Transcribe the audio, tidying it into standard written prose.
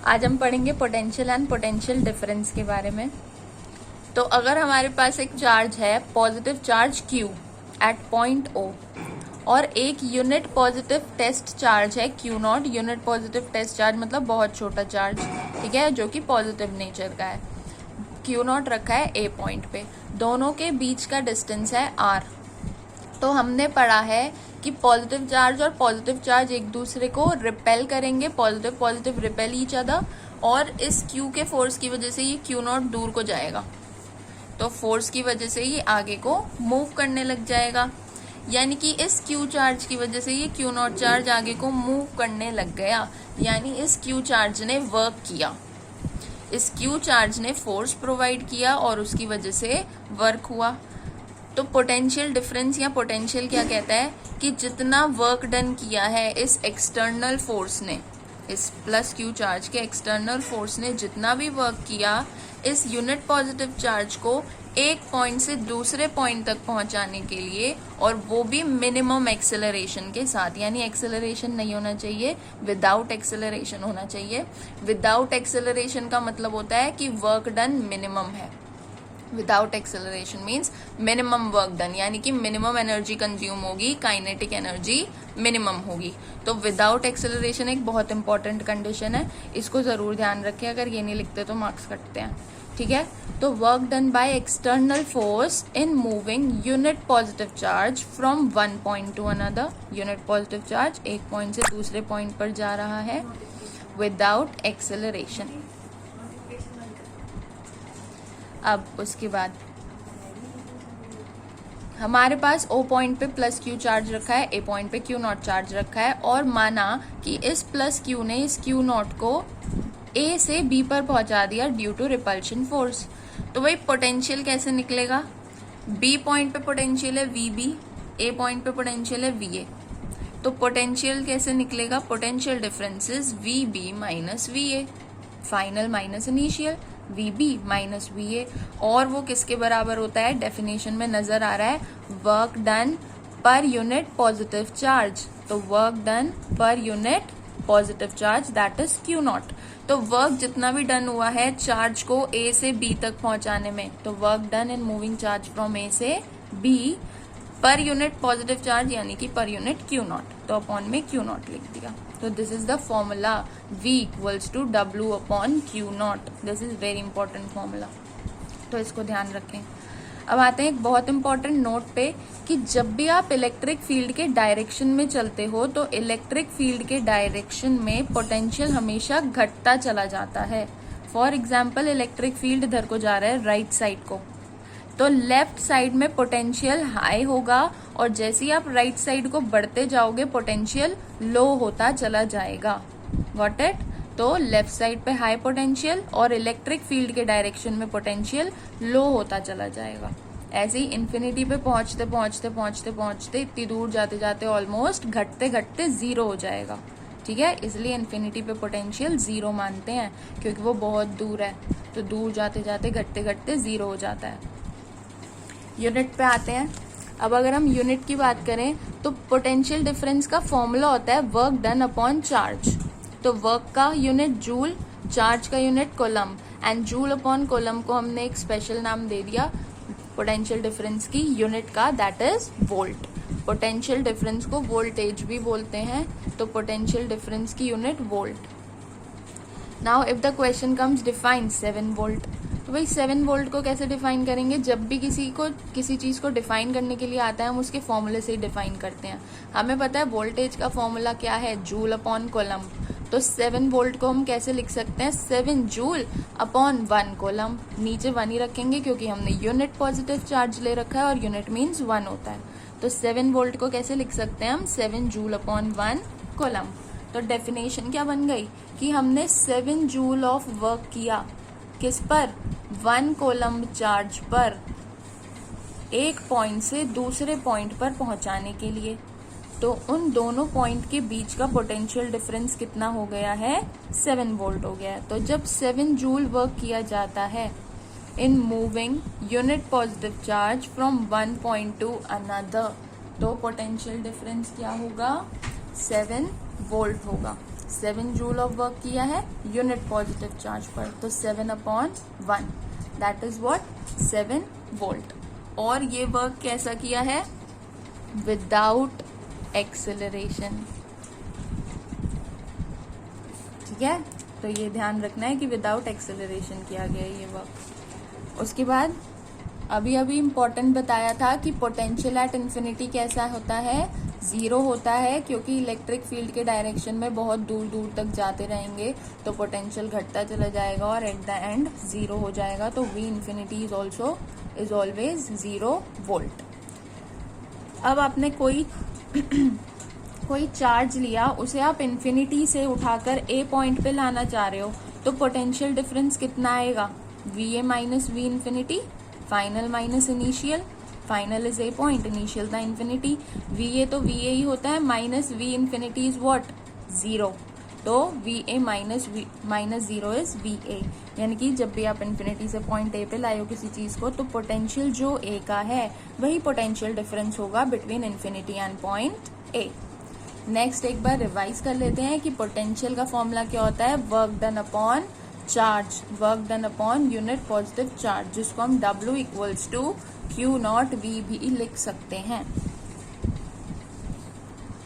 आज हम पढ़ेंगे पोटेंशियल एंड पोटेंशियल डिफरेंस के बारे में। तो अगर हमारे पास एक चार्ज है positive charge Q at point O और एक यूनिट पॉजिटिव टेस्ट चार्ज है Q0, unit positive test charge मतलब बहुत छोटा चार्ज, ठीक है, जो कि पॉजिटिव नेचर का है। Q0 रखा है A पॉइंट पे, दोनों के बीच का डिस्टेंस है R। तो हमने पढ़ा है कि पॉजिटिव चार्ज और पॉजिटिव चार्ज एक दूसरे को रिपेल करेंगे, positive positive repel each other, और इस Q के फोर्स की वजह से ये Q0 दूर को जाएगा, तो फोर्स की वजह से ये आगे को मूव करने लग जाएगा। यानी कि इस Q चार्ज की वजह से ये Q0 चार्ज आगे को मूव करने लग गया, यानी इस Q चार्ज ने वर्क किया, इस Q चार्ज ने फोर्स प्रोवाइड किया और उसकी वजह से वर्क हुआ। तो पोटेंशियल डिफरेंस या पोटेंशियल क्या कहता है कि जितना वर्क डन किया है इस एक्सटर्नल फोर्स ने, इस प्लस Q चार्ज के एक्सटर्नल फोर्स ने जितना भी वर्क किया इस यूनिट पॉजिटिव चार्ज को एक पॉइंट से दूसरे पॉइंट तक पहुंचाने के लिए, और वो भी मिनिमम एक्सेलरेशन के साथ, यानी एक्सेलरेशन नहीं होना चाहिए, विदाउट एक्सेलरेशन होना चाहिए। विदाउट एक्सेलरेशन का मतलब होता है कि वर्क डन मिनिमम है। Without acceleration means minimum work done, यानी कि मिनिमम एनर्जी कंज्यूम होगी, काइनेटिक एनर्जी मिनिमम होगी। तो विदाउट एक्सेलरेशन एक बहुत इंपॉर्टेंट कंडीशन है, इसको जरूर ध्यान रखें, अगर ये नहीं लिखते तो मार्क्स कटते हैं, ठीक है। तो work done by external force in moving unit positive charge from one point two another, unit positive charge एक पॉइंट से दूसरे पॉइंट पर जा रहा है विदाउट एक्सेलरेशन। अब उसके बाद हमारे पास O पॉइंट पे प्लस Q चार्ज रखा है, A पॉइंट पे Q0 चार्ज रखा है, और माना कि इस प्लस Q ने इस Q0 को A से B पर पहुंचा दिया ड्यू टू रिपल्शन फोर्स। तो वही पोटेंशियल कैसे निकलेगा? B पॉइंट पे पोटेंशियल है VB, A पॉइंट पे पोटेंशियल है VA। तो पोटेंशियल कैसे निकलेगा? Potential difference is VB minus VA, final minus initial, VB minus VA, और वो किसके बराबर होता है? डेफिनेशन में नजर आ रहा है, वर्क डन पर यूनिट पॉजिटिव चार्ज। तो वर्क डन पर unit positive charge that is Q0। तो वर्क जितना भी डन हुआ है चार्ज को A से B तक पहुंचाने में, तो work done in moving charge from A से B पर यूनिट पॉजिटिव चार्ज यानी कि पर यूनिट Q0, तो अपॉन में Q0 लिख दिया। तो this is the formula V equals to W upon Q0। This is very important formula, तो इसको ध्यान रखें। अब आते हैं एक बहुत इंपॉर्टेंट नोट पे कि जब भी आप इलेक्ट्रिक फील्ड के डायरेक्शन में चलते हो तो इलेक्ट्रिक फील्ड के डायरेक्शन में पोटेंशियल हमेशा घटता चला जाता है। फॉर एग्जाम्पल इलेक्ट्रिक फील्ड इधर को जा रहा है राइट साइड को, तो लेफ्ट साइड में पोटेंशियल हाई होगा, और जैसे ही आप राइट साइड को बढ़ते जाओगे पोटेंशियल लो होता चला जाएगा। Got it? तो लेफ्ट साइड पे हाई पोटेंशियल और इलेक्ट्रिक फील्ड के डायरेक्शन में पोटेंशियल लो होता चला जाएगा। ऐसे ही इन्फिनिटी पे पहुंचते पहुंचते पहुंचते पहुंचते इतनी दूर जाते जाते ऑलमोस्ट घटते घटते जीरो हो जाएगा, ठीक है। इसलिए इन्फिनिटी पे पोटेंशियल जीरो मानते हैं, क्योंकि वो बहुत दूर है, तो दूर जाते जाते घटते घटते जीरो हो जाता है। यूनिट पे आते हैं। अब अगर हम यूनिट की बात करें तो पोटेंशियल डिफरेंस का फॉर्मूला होता है वर्क डन अपॉन चार्ज। तो वर्क का यूनिट जूल, चार्ज का unit coulomb, and joule upon coulomb को हमने एक स्पेशल नाम दे दिया पोटेंशियल डिफरेंस की यूनिट का, that is volt. Potential difference को वोल्टेज भी बोलते हैं, तो पोटेंशियल डिफरेंस की unit volt. Now if the question comes define 7 volt, तो भाई 7 वोल्ट को कैसे डिफाइन करेंगे? जब भी किसी चीज को डिफाइन करने के लिए आता है हम उसके फॉर्मूले से ही डिफाइन करते हैं। हमें पता है वोल्टेज का फॉर्मूला क्या है, जूल अपॉन कोलम। तो 7 वोल्ट को हम कैसे लिख सकते हैं? 7 जूल अपॉन 1 कोलम। नीचे 1 ही रखेंगे क्योंकि हमने यूनिट पॉजिटिव चार्ज ले रखा है और यूनिट मीन्स 1 होता है। तो 7 वोल्ट को कैसे लिख सकते हैं हम? 7 जूल अपॉन 1 कोलम। तो डेफिनेशन क्या बन गई कि हमने 7 जूल ऑफ वर्क किया, किस पर? 1 कोलम चार्ज पर एक पॉइंट से दूसरे पॉइंट पर पहुंचाने के लिए। तो उन दोनों पॉइंट के बीच का पोटेंशियल डिफरेंस कितना हो गया है? 7 वोल्ट हो गया है। तो जब 7 जूल वर्क किया जाता है in moving unit positive charge from one point two another, तो पोटेंशियल डिफरेंस क्या होगा? 7 वोल्ट होगा। 7 जूल ऑफ वर्क किया है यूनिट पॉजिटिव चार्ज पर, तो 7/1 दैट इज व्हाट 7 वोल्ट। और ये वर्क कैसा किया है? Without acceleration. ठीक है, तो ये ध्यान रखना है कि विदाउट एक्सेलरेशन किया गया ये वर्क। उसके बाद अभी इम्पोर्टेंट बताया था कि पोटेंशियल एट इन्फिनिटी कैसा होता है? 0 होता है, क्योंकि इलेक्ट्रिक फील्ड के डायरेक्शन में बहुत दूर दूर तक जाते रहेंगे तो पोटेंशियल घटता चला जाएगा और एट द एंड 0 हो जाएगा। तो V infinity is always 0 volt. अब आपने कोई चार्ज लिया, उसे आप इन्फिनिटी से उठाकर A पॉइंट पे लाना चाह रहे हो, तो पोटेंशियल डिफरेंस कितना आएगा? VA minus V infinity, final minus initial, final is A point, initial था इन्फिनिटी। VA तो VA ही होता है, minus V infinity is what 0, तो VA माइनस 0 इज VA। यानी कि जब भी आप इन्फिनिटी से पॉइंट A पे लाए हो किसी चीज को, तो पोटेंशियल जो A का है वही पोटेंशियल डिफरेंस होगा between infinity and point A। Next एक बार रिवाइज कर लेते हैं कि पोटेंशियल का फॉर्मूला क्या होता है? Work done upon charge, work done upon unit positive charge, जिसको हम W = Q0 V भी लिख सकते हैं।